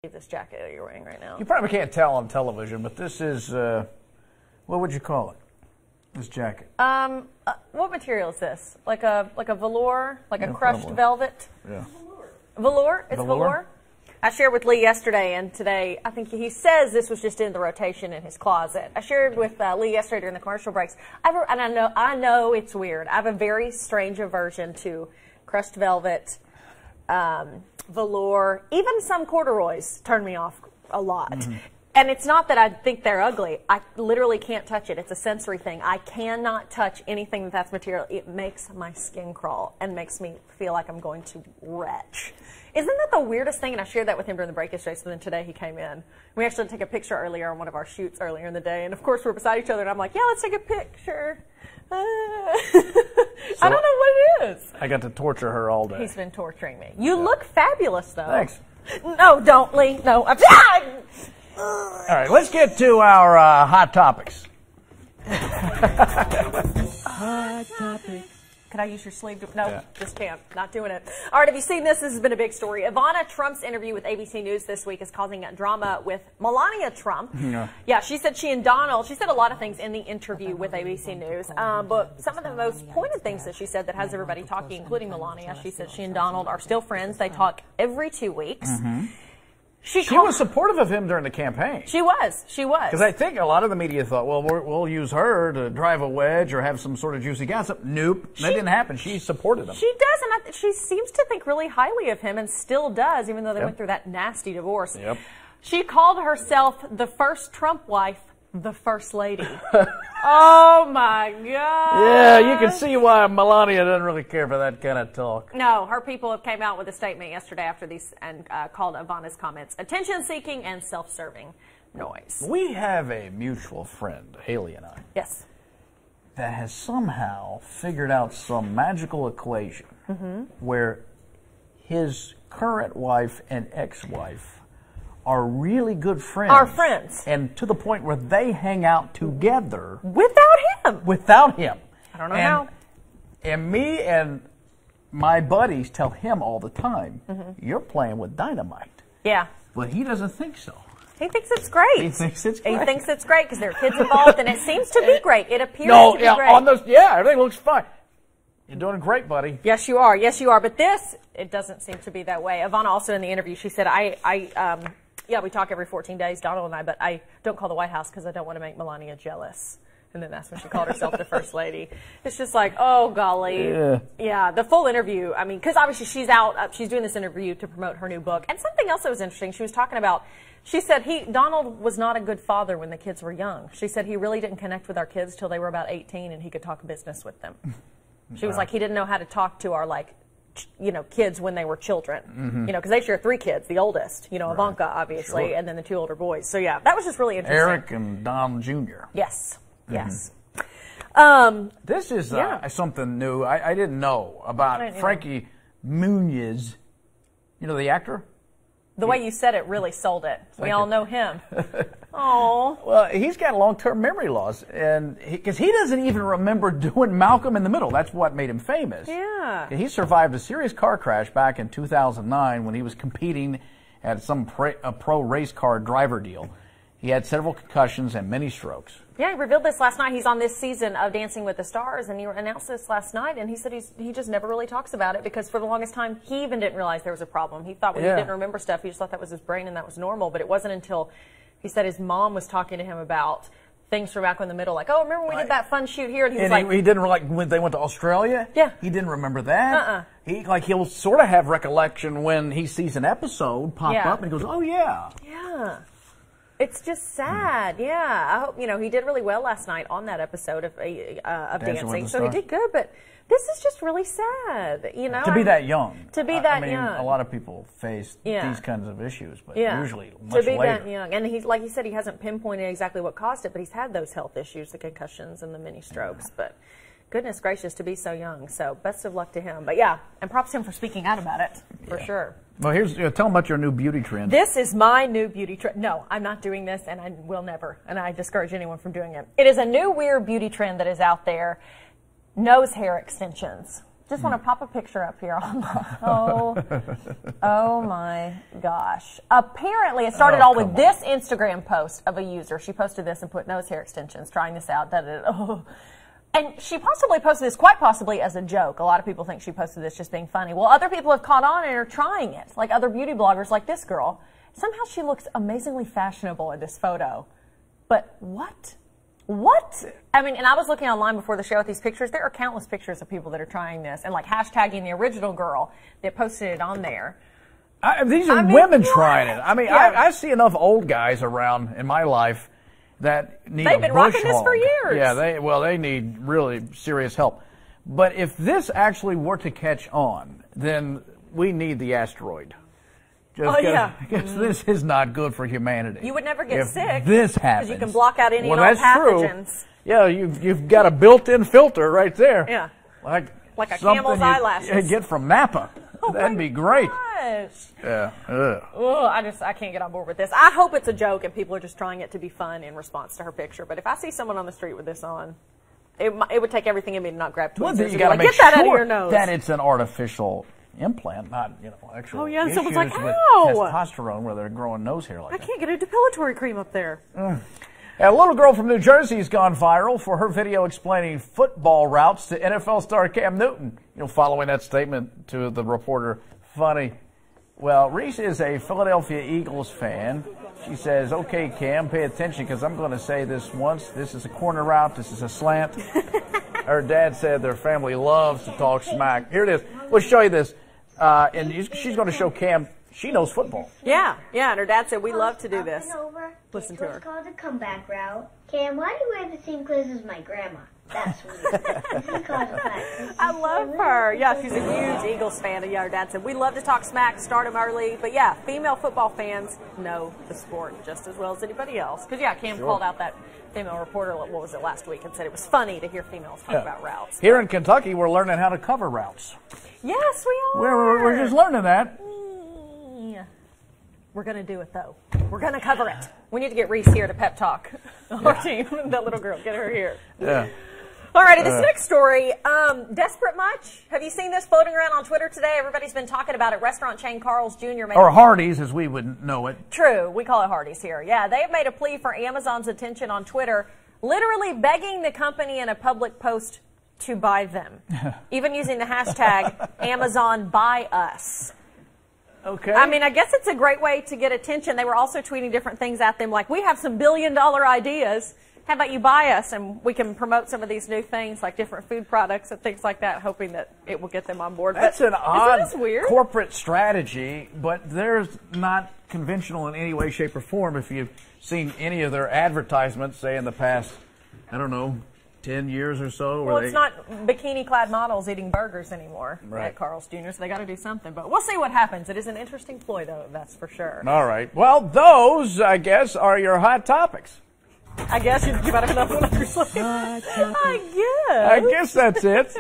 This jacket that you're wearing right now. You probably can't tell on television, but this is, what would you call it? This jacket. What material is this? Like a velour, like a crushed velvet? Yeah. Velour? It's velour? I shared with Lee yesterday and today. I think he says this was just in the rotation in his closet. I shared with Lee yesterday during the commercial breaks. And I know it's weird. I have a very strange aversion to crushed velvet, velour, even some corduroys turn me off a lot. Mm-hmm. And it's not that I think they're ugly. I literally can't touch it. It's a sensory thing. I cannot touch anything that's material. It makes my skin crawl and makes me feel like I'm going to retch. Isn't that the weirdest thing? And I shared that with him during the break yesterday, so then today he came in. We actually took a picture earlier on one of our shoots earlier in the day, and of course we're beside each other, and I'm like, yeah, let's take a picture. I don't know what it is. I got to torture her all day. He's been torturing me. You look fabulous, though. Thanks. No, don't, Lee. No. All right, let's get to our hot topics. Hot topics. Could I use your sleeve? No, yeah. Just can't. Not doing it. All right, have you seen this? This has been a big story. Ivana Trump's interview with ABC News this week is causing drama with Melania Trump. Yeah, she said she and Donald, she said a lot of things in the interview with ABC News, but some of the most pointed things that she said that has everybody talking, including Melania, she said she and Donald are still friends. They talk every 2 weeks. Mm-hmm. She was supportive of him during the campaign. She was. Because I think a lot of the media thought, well, we'll use her to drive a wedge or have some sort of juicy gossip. Nope, that didn't happen. She supported him. She does, and she seems to think really highly of him and still does, even though they went through that nasty divorce. Yep. She called herself the first Trump wife, the First Lady. Oh, my God. Yeah, you can see why Melania doesn't really care for that kind of talk. No, her people have came out with a statement yesterday after these and called Ivana's comments attention-seeking and self-serving noise. We have a mutual friend, Hayley and I. Yes. That has somehow figured out some magical equation where his current wife and ex-wife are really good friends. Are friends. And to the point where they hang out together. Without him. Without him. I don't know how. And me and my buddies tell him all the time, you're playing with dynamite. Yeah. But he doesn't think so. He thinks it's great. He thinks it's great. He thinks it's great because there are kids involved, and it seems to be great. It appears to be great. Everything looks fine. You're doing great, buddy. Yes, you are. Yes, you are. But this, it doesn't seem to be that way. Ivana also in the interview, she said, yeah, we talk every 14 days, Donald and I, but I don't call the White House because I don't want to make Melania jealous. And then that's when she called herself the First Lady. It's just like, oh, golly. Yeah, the full interview, I mean, because obviously she's out, she's doing this interview to promote her new book. And something else that was interesting, she was talking about, she said Donald was not a good father when the kids were young. She said he really didn't connect with our kids till they were about 18 and he could talk business with them. She was like, he didn't know how to talk to our, kids when they were children, because they share 3 kids, the oldest, Ivanka, obviously, and then the 2 older boys. So, yeah, that was just really interesting. Eric and Dom Jr. Yes, yes. This is something new I didn't know about Frankie Muniz, the actor? The way you said it really sold it. We all know him. Oh. Well, he's got long-term memory loss, and because he doesn't even remember doing Malcolm in the Middle. That's what made him famous. Yeah. He survived a serious car crash back in 2009 when he was competing at some pro race car driver deal. He had several concussions and many strokes. Yeah, he revealed this last night. He's on this season of Dancing with the Stars, and he announced this last night, and he said he just never really talks about it because for the longest time, he even didn't realize there was a problem. He thought when he didn't remember stuff, he just thought that was his brain and that was normal, but it wasn't until he said his mom was talking to him about things from back in the middle, like, oh, remember when we did that fun shoot here? And he was like... He didn't, when they went to Australia? Yeah. He didn't remember that? He'll sort of have recollection when he sees an episode pop up, and he goes, oh, yeah. Yeah. It's just sad, yeah. I hope, he did really well last night on that episode of Dancing, so he did good, but this is just really sad, To be that young. To be that young. A lot of people face these kinds of issues, but usually much later. To be that young. And like he said, he hasn't pinpointed exactly what caused it, but he's had those health issues, the concussions and the mini strokes, but... Goodness gracious, to be so young. So best of luck to him. But yeah, and props to him for speaking out about it, for sure. Well, tell them about your new beauty trend. This is my new beauty trend. No, I'm not doing this, and I will never. And I discourage anyone from doing it. It is a new weird beauty trend that is out there. Nose hair extensions. Just want to pop a picture up here. Oh my gosh. Apparently, it started all with this Instagram post of a user. She posted this and put nose hair extensions, trying this out. And she possibly posted this quite possibly as a joke. A lot of people think she posted this just being funny. Well, other people have caught on and are trying it, like other beauty bloggers like this girl. Somehow she looks amazingly fashionable in this photo. But what? What? I mean, and I was looking online before the show at these pictures. There are countless pictures of people that are trying this and like hashtagging the original girl that posted it on there. These are women trying it. I mean, yeah. I see enough old guys around in my life that need They've been rocking this for years. Yeah, they need really serious help. But if this actually were to catch on, then we need the asteroid. Because this is not good for humanity. You would never get sick. This happens. Because you can block out any and all that's pathogens. True. Yeah, you've got a built-in filter right there. Yeah. Like a camel's eyelashes. You get from Napa. That'd be great. Gosh. Yeah. I can't get on board with this. I hope it's a joke and people are just trying it to be fun in response to her picture. But if I see someone on the street with this on, it would take everything in me to not grab Twizzlers. Well, you got to make get that out of your nose. That it's an artificial implant, not actual. Oh yeah, and someone's issues like, with ow! testosterone where they're growing nose hair like that. I can't get a depilatory cream up there. A little girl from New Jersey has gone viral for her video explaining football routes to NFL star Cam Newton. Following that statement to the reporter, funny. Well, Reese is a Philadelphia Eagles fan. She says, okay, Cam, pay attention because I'm going to say this once. This is a corner route. This is a slant. Her dad said their family loves to talk smack. Here it is. We'll show you this. And she's going to show Cam she knows football. Yeah, and her dad said, we love to do this. Listen to her. It's called the comeback route. Cam, why do you wear the same clothes as my grandma? That's weird. This is called a practice. I love her. Yeah, she's a huge Eagles fan. And yeah, her dad said, we love to talk smack, start them early. But yeah, female football fans know the sport just as well as anybody else. Because yeah, Cam called out that female reporter, what was it, last week, and said it was funny to hear females talk about routes. Here in Kentucky, we're learning how to cover routes. Yes, we are. We're just learning that. We're going to do it, though. We're going to cover it. We need to get Reese here to pep talk our team. That little girl, get her here. Yeah. All righty, this next story, desperate much? Have you seen this floating around on Twitter today? Everybody's been talking about it. Restaurant chain Carl's Jr. made or Hardee's, as we would know it. True. We call it Hardee's here. Yeah, they have made a plea for Amazon's attention on Twitter, literally begging the company in a public post to buy them, even using the hashtag #AmazonBuyUs. Okay. I mean, I guess it's a great way to get attention. They were also tweeting different things at them, like, we have some billion-dollar ideas. How about you buy us, and we can promote some of these new things, like different food products and things like that, hoping that it will get them on board. That's an odd weird? corporate strategy, but there's not conventional in any way, shape, or form. If you've seen any of their advertisements, say in the past, I don't know, 10 years or so. Well, it's not bikini-clad models eating burgers anymore at Carl's Jr., so they got to do something. But we'll see what happens. It is an interesting ploy, though, that's for sure. All right. Well, those, I guess, are your hot topics. I guess you might have another one up your sleeve. I guess. I guess that's it.